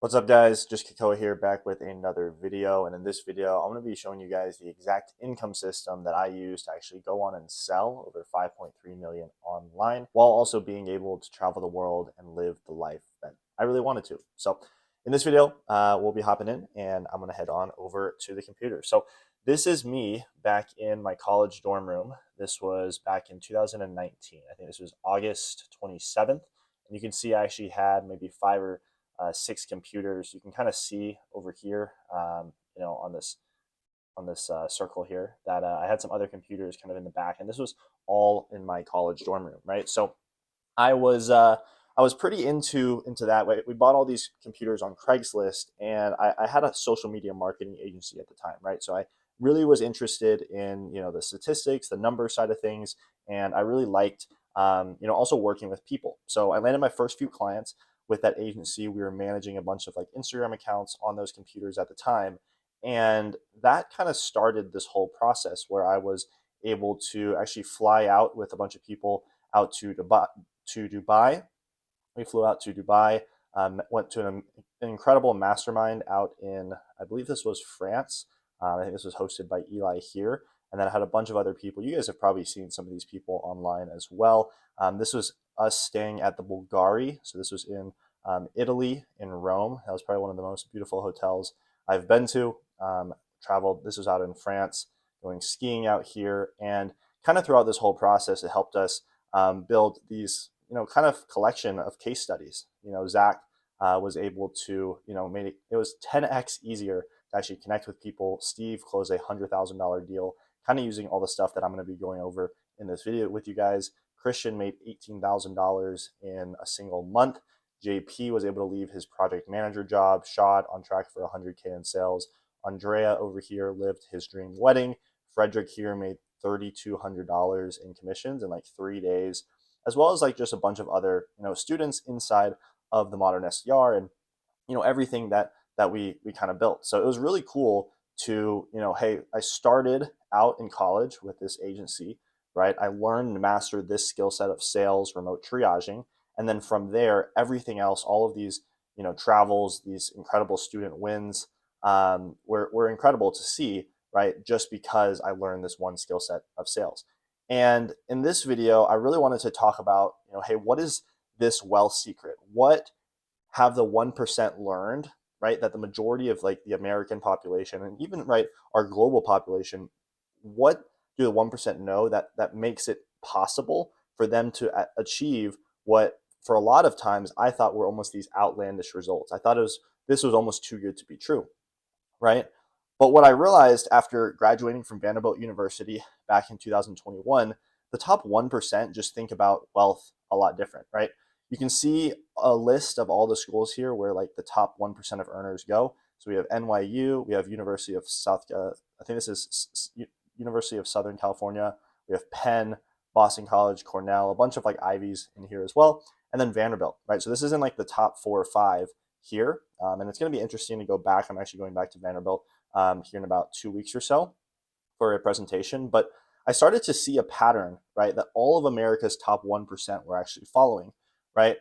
What's up, guys? Just Kekoa here, back with another video. And in this video, I'm going to be showing you guys the exact income system that I use to actually go on and sell over 5.3 million online, while also being able to travel the world and live the life that I really wanted to. So in this video, we'll be hopping in and I'm going to head on over to the computer. So this is me back in my college dorm room. This was back in 2019. I think this was August 27th. And you can see I actually had maybe five or six computers. You can kind of see over here, on this circle here, that I had some other computers kind of in the back, and this was all in my college dorm room, right? So I was uh, I was pretty into that. We bought all these computers on Craigslist, and I had a social media marketing agency at the time, right? So I really was interested in the statistics, the number side of things, and I really liked also working with people. So I landed my first few clients with that agency. We were managing a bunch of like Instagram accounts on those computers at the time, and that kind of started this whole process where I was able to actually fly out with a bunch of people out to Dubai. We flew out to Dubai, went to an incredible mastermind out in, I believe this was France. I think this was hosted by Eli here. And then I had a bunch of other people. You guys have probably seen some of these people online as well. This was us staying at the Bulgari. So this was in Italy, in Rome. That was probably one of the most beautiful hotels I've been to. Traveled, this was out in France, going skiing out here. And kind of throughout this whole process, it helped us build these kind of collection of case studies. Zach was able to, made it was 10x easier to actually connect with people. Steve closed a $100,000 deal, kind of using all the stuff that I'm going to be going over in this video with you guys. Christian made $18,000 in a single month. JP was able to leave his project manager job. Shad on track for 100K in sales. Andrea over here lived his dream wedding. Frederick here made $3,200 in commissions in like 3 days, as well as like just a bunch of other students inside of the modern SDR, and everything that we kind of built. So it was really cool to hey, I started out in college with this agency, right? I learned and mastered this skill set of sales, remote triaging, and then from there, everything else, all of these travels, these incredible student wins, were incredible to see, right? Just because I learned this one skill set of sales. And in this video, I really wanted to talk about, hey, what is this wealth secret? What have the 1% learned, right? That the majority of like the American population and even right our global population, what do the 1% know that makes it possible for them to achieve what for a lot of times I thought were almost these outlandish results. I thought this was almost too good to be true, right? But what I realized after graduating from Vanderbilt University back in 2021, the top 1% just think about wealth a lot different, right? You can see a list of all the schools here where like the top 1% of earners go. So we have NYU, we have University of I think this is University of Southern California, we have Penn, Boston College, Cornell, a bunch of like Ivies in here as well, and then Vanderbilt, right? So this is in like the top 4 or 5 here, and it's going to be interesting to go back. I'm actually going back to Vanderbilt here in about 2 weeks or so for a presentation. But I started to see a pattern, right, that all of America's top 1% were actually following, right?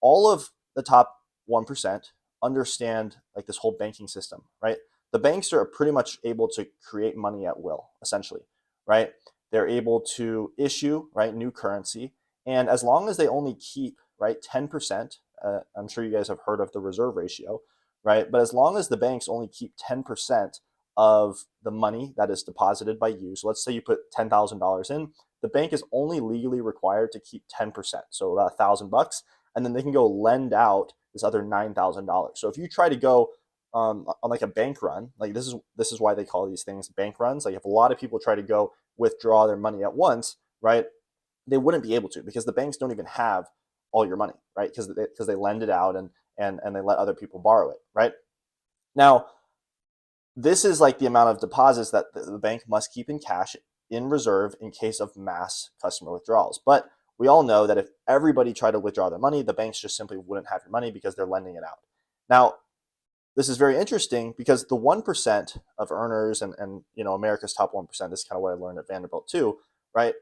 All of the top 1% understand like this whole banking system, right? The banks are pretty much able to create money at will, essentially, right? They're able to issue, right, new currency. And as long as they only keep, right, 10%, I'm sure you guys have heard of the reserve ratio, right? But as long as the banks only keep 10% of the money that is deposited by you, so let's say you put $10,000 in, the bank is only legally required to keep 10%, so about $1,000, and then they can go lend out this other $9,000. So if you try to go on like a bank run, like this is why they call these things bank runs. Like if a lot of people try to go withdraw their money at once, right, they wouldn't be able to because the banks don't even have all your money, right? Because they lend it out and they let other people borrow it, right? Now, this is like the amount of deposits that the bank must keep in cash in reserve in case of mass customer withdrawals. But we all know that if everybody tried to withdraw their money, the banks just simply wouldn't have your money because they're lending it out. Now, this is very interesting because the 1% of earners and America's top 1%, this is kind of what I learned at Vanderbilt too, right?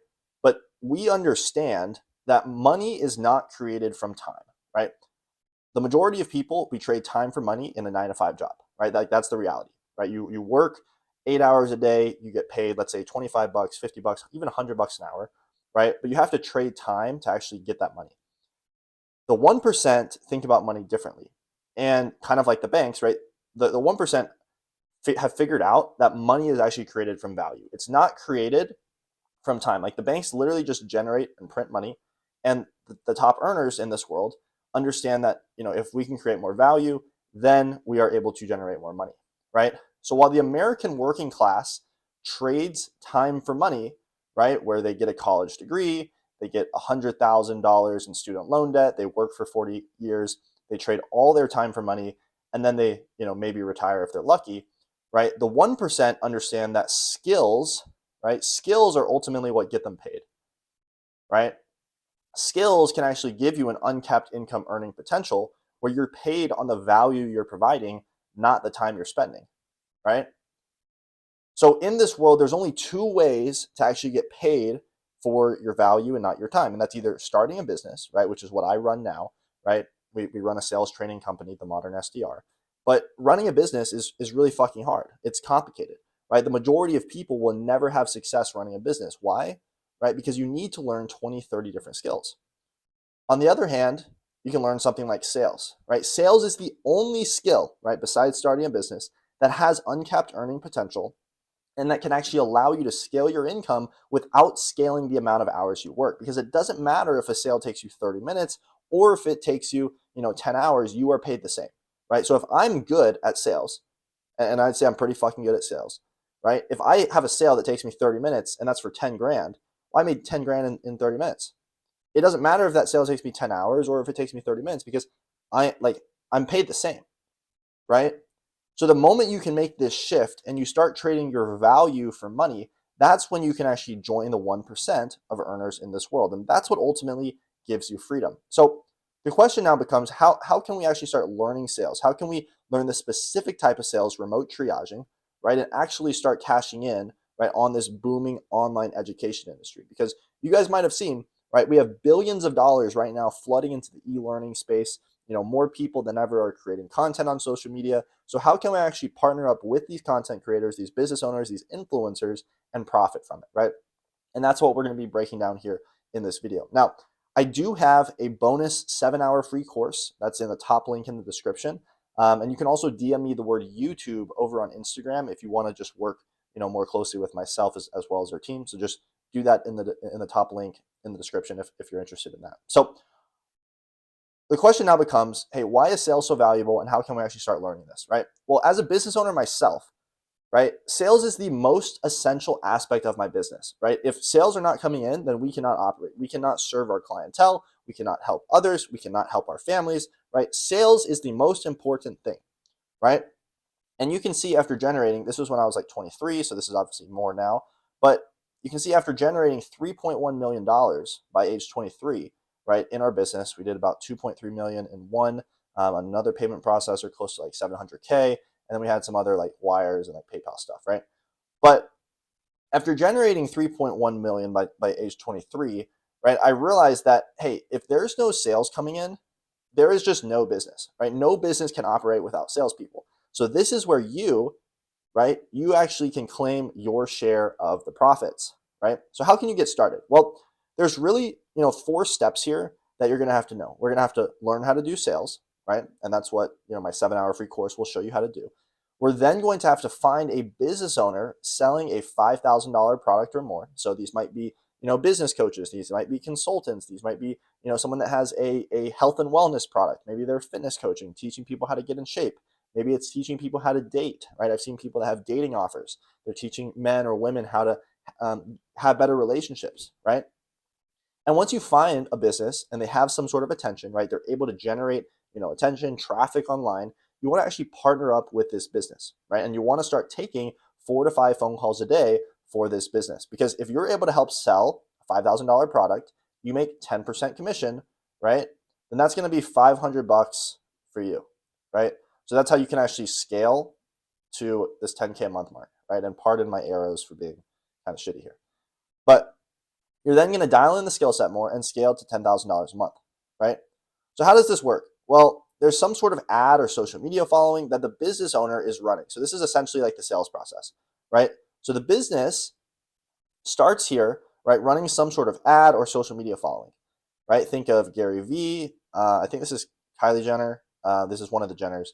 But we understand that money is not created from time, right? the majority of people, we trade time for money in a 9 to 5 job, right? Like that's the reality, right? You work 8 hours a day, you get paid, let's say 25 bucks, 50 bucks, even 100 bucks an hour, right? But you have to trade time to actually get that money. The 1% think about money differently. And kind of like the banks, right? The 1% have figured out that money is actually created from value. It's not created from time. Like the banks literally just generate and print money. And the top earners in this world understand that, if we can create more value, then we are able to generate more money, right? So while the American working class trades time for money, right, where they get a college degree, they get $100,000 in student loan debt, they work for 40 years, they trade all their time for money, and then they, maybe retire if they're lucky, right? The 1% understand that skills, right? Skills are ultimately what get them paid, right? Skills can actually give you an uncapped income earning potential where you're paid on the value you're providing, not the time you're spending, right? So in this world, there's only two ways to actually get paid for your value and not your time. And that's either starting a business, right? Which is what I run now, right? We run a sales training company, the Modern SDR. But running a business is really fucking hard. It's complicated, right? The majority of people will never have success running a business. Why? Right? Because you need to learn 20, 30 different skills. On the other hand, you can learn something like sales, right? Sales is the only skill, right, besides starting a business that has uncapped earning potential and that can actually allow you to scale your income without scaling the amount of hours you work. Because it doesn't matter if a sale takes you 30 minutes or if it takes you, 10 hours, you are paid the same, right? So if I'm good at sales, and I'd say I'm pretty fucking good at sales, right? If I have a sale that takes me 30 minutes and that's for 10 grand, well, I made 10 grand in 30 minutes. It doesn't matter if that sale takes me 10 hours or if it takes me 30 minutes because I'm paid the same, right? So the moment you can make this shift and you start trading your value for money, that's when you can actually join the 1% of earners in this world. And that's what ultimately gives you freedom. So the question now becomes, how can we actually start learning sales? How can we learn the specific type of sales, remote triaging, right? And actually start cashing in, right, on this booming online education industry? Because you guys might have seen, right, we have billions of dollars right now flooding into the e-learning space. More people than ever are creating content on social media. So how can we actually partner up with these content creators, these business owners, these influencers, and profit from it, right? And that's what we're going to be breaking down here in this video. Now, I do have a bonus 7-hour free course that's in the top link in the description. And you can also DM me the word YouTube over on Instagram if you want to just work, more closely with myself as well as our team. So just do that in the top link in the description if you're interested in that. So the question now becomes, hey, why is sales so valuable and how can we actually start learning this, right? Well, as a business owner myself, right, sales is the most essential aspect of my business, right? If sales are not coming in, then we cannot operate. We cannot serve our clientele. We cannot help others. We cannot help our families, right? Sales is the most important thing, right? And you can see after generating, this was when I was like 23, so this is obviously more now, but you can see after generating $3.1 million by age 23, right, in our business, we did about 2.3 million in one, another payment processor close to like 700K, and then we had some other like wires and like PayPal stuff, right? But after generating 3.1 million by age 23, right, I realized that, hey, if there's no sales coming in, there is just no business, right? No business can operate without salespeople. So this is where you, right, you actually can claim your share of the profits, right? So how can you get started? Well, there's really, 4 steps here that you're going to have to know. We're going to have to learn how to do sales, right? And that's what, my 7-hour free course will show you how to do. We're then going to have to find a business owner selling a $5,000 product or more. So these might be, business coaches. These might be consultants. These might be, someone that has a health and wellness product. Maybe they're fitness coaching, teaching people how to get in shape. Maybe it's teaching people how to date, right? I've seen people that have dating offers. They're teaching men or women how to have better relationships, right? And once you find a business and they have some sort of attention, right, they're able to generate, attention, traffic online, you want to actually partner up with this business, right? And you want to start taking 4 to 5 phone calls a day for this business. Because if you're able to help sell a $5,000 product, you make 10% commission, right? Then that's going to be $500 for you, right? So that's how you can actually scale to this 10K a month mark, right? And pardon my arrows for being kind of shitty here. But you're then going to dial in the skill set more and scale to $10,000 a month, right? So how does this work? Well, there's some sort of ad or social media following that the business owner is running. So this is essentially like the sales process, right? So the business starts here, right, running some sort of ad or social media following, right? Think of Gary Vee. I think this is Kylie Jenner. This is one of the Jenners.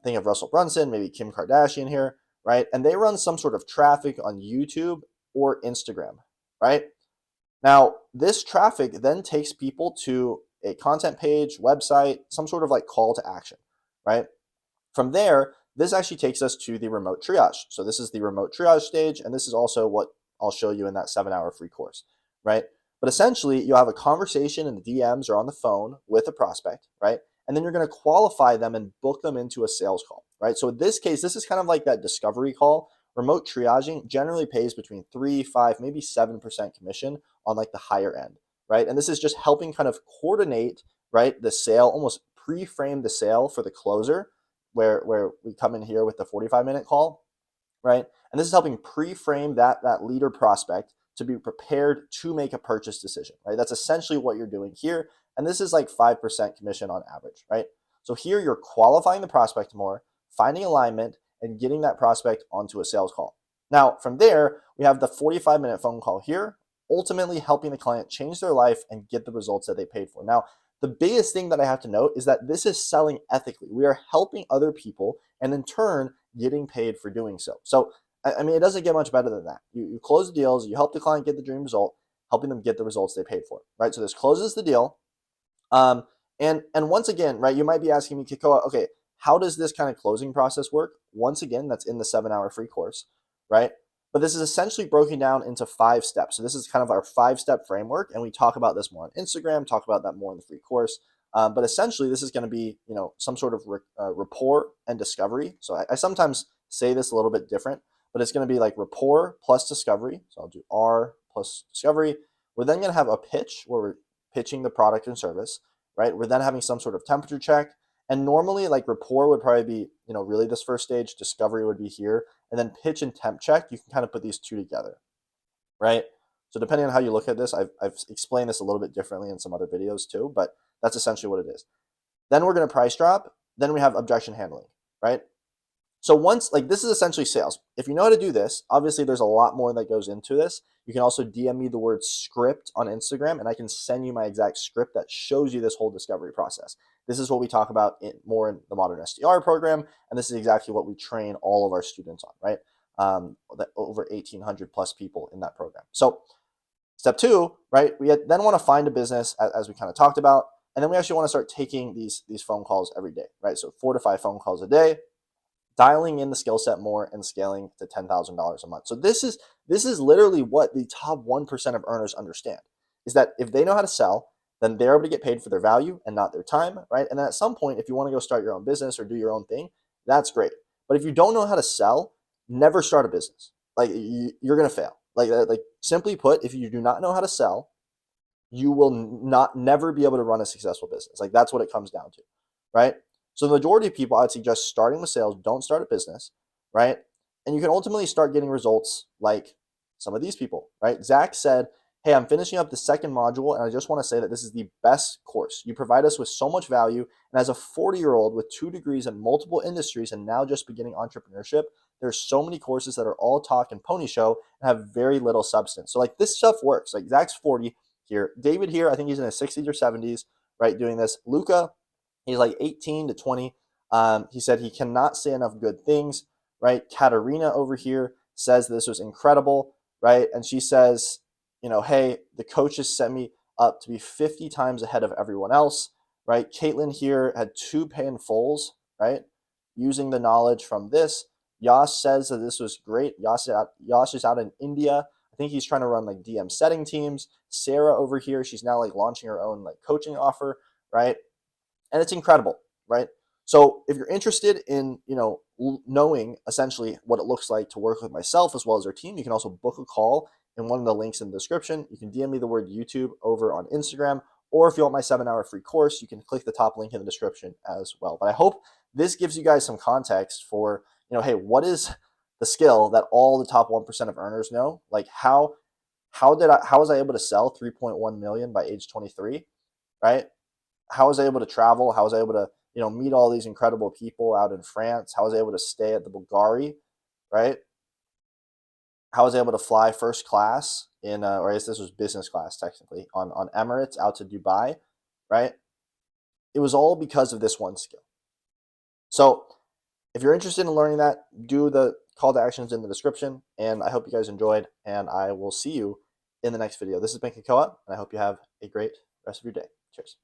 Think of Russell Brunson, maybe Kim Kardashian here, right? And they run some sort of traffic on YouTube or Instagram, right? Now, this traffic then takes people to a content page, website, some sort of like call to action, right? From there, this actually takes us to the remote triage. So this is the remote triage stage, and this is also what I'll show you in that 7-hour free course, right? But essentially, you'll have a conversation in the DMs or on the phone with a prospect, right? And then you're going to qualify them and book them into a sales call, right? So in this case, this is kind of like that discovery call. Remote triaging generally pays between 3, 5, maybe 7% commission on like the higher end, right? And this is just helping kind of coordinate, right, the sale, almost pre-frame the sale for the closer, where we come in here with the 45-minute call, right? And this is helping pre-frame that leader prospect to be prepared to make a purchase decision, right? That's essentially what you're doing here. And this is like 5% commission on average, right? So here you're qualifying the prospect more, finding alignment, and getting that prospect onto a sales call. Now, from there, we have the 45-minute phone call here, ultimately helping the client change their life and get the results that they paid for. Now, the biggest thing that I have to note is that this is selling ethically. We are helping other people and in turn getting paid for doing so. So, I mean, it doesn't get much better than that. You close the deals, you help the client get the dream result, helping them get the results they paid for, right? So this closes the deal. And once again, right, you might be asking me, Kekoa, okay, how does this kind of closing process work? Once again, that's in the 7-hour free course, right? But this is essentially broken down into 5 steps. So this is kind of our 5-step framework, and we talk about this more on Instagram, talk about that more in the free course. But essentially, this is going to be, some sort of rapport and discovery. So I sometimes say this a little bit different, but it's going to be like rapport plus discovery. So I'll do R plus discovery. We're then going to have a pitch where we're pitching the product and service, right? We're then having some sort of temperature check. And normally, like rapport would probably be, really this first stage. Discovery would be here. And then pitch and temp check, you can kind of put these two together, right? So depending on how you look at this, I've explained this a little bit differently in some other videos too, but that's essentially what it is. Then we're going to price drop. Then we have objection handling, right? So once, like, this is essentially sales. If you know how to do this, obviously there's a lot more that goes into this. You can also DM me the word script on Instagram, and I can send you my exact script that shows you this whole discovery process. This is what we talk about more in the Modern SDR program, and this is exactly what we train all of our students on, right? Over 1,800 plus people in that program. So step 2, right? We then want to find a business, as we kind of talked about, and then we actually want to start taking these phone calls every day, right? So 4 to 5 phone calls a day, dialing in the skill set more and scaling to $10,000 a month. So this is literally what the top 1% of earners understand, is that if they know how to sell, then they're able to get paid for their value and not their time, right? And then at some point, if you want to go start your own business or do your own thing, that's great. But if you don't know how to sell, never start a business. Like, you're going to fail. Like simply put, if you do not know how to sell, you will never be able to run a successful business. Like, that's what it comes down to, right? So the majority of people, I'd suggest starting with sales. Don't start a business, right? And you can ultimately start getting results like some of these people, right? Zach said, hey, I'm finishing up the second module, and I just want to say that this is the best course. You provide us with so much value, and as a 40-year-old with 2 degrees in multiple industries and now just beginning entrepreneurship, there's so many courses that are all talk and pony show and have very little substance. So like, this stuff works. Like, Zach's 40 here. David here, I think he's in his 60s or 70s, right, doing this. Luca, he's like 18 to 20. He said he cannot say enough good things, right? Katarina over here says this was incredible, right? And she says, hey, the coaches set me up to be 50 times ahead of everyone else, right? Caitlin here had 2 pay in fulls, right? Using the knowledge from this. Yash says that this was great. Yash is out in India. I think he's trying to run like DM setting teams. Sarah over here, she's now like launching her own like coaching offer, right? And it's incredible, right? So if you're interested in, knowing essentially what it looks like to work with myself as well as our team, you can also book a call in one of the links in the description. You can DM me the word YouTube over on Instagram, or if you want my 7-hour free course, you can click the top link in the description as well. But I hope this gives you guys some context for, hey, what is the skill that all the top 1% of earners know? Like, how was I able to sell 3.1 million by age 23, right? How was I able to travel? How was I able to meet all these incredible people out in France, how I was able to stay at the Bulgari, right? How I was able to fly first class in, or I guess this was business class technically, on Emirates out to Dubai, right? It was all because of this one skill. So if you're interested in learning that, do the call to actions in the description. And I hope you guys enjoyed, and I will see you in the next video. This has been Kekoa, and I hope you have a great rest of your day. Cheers.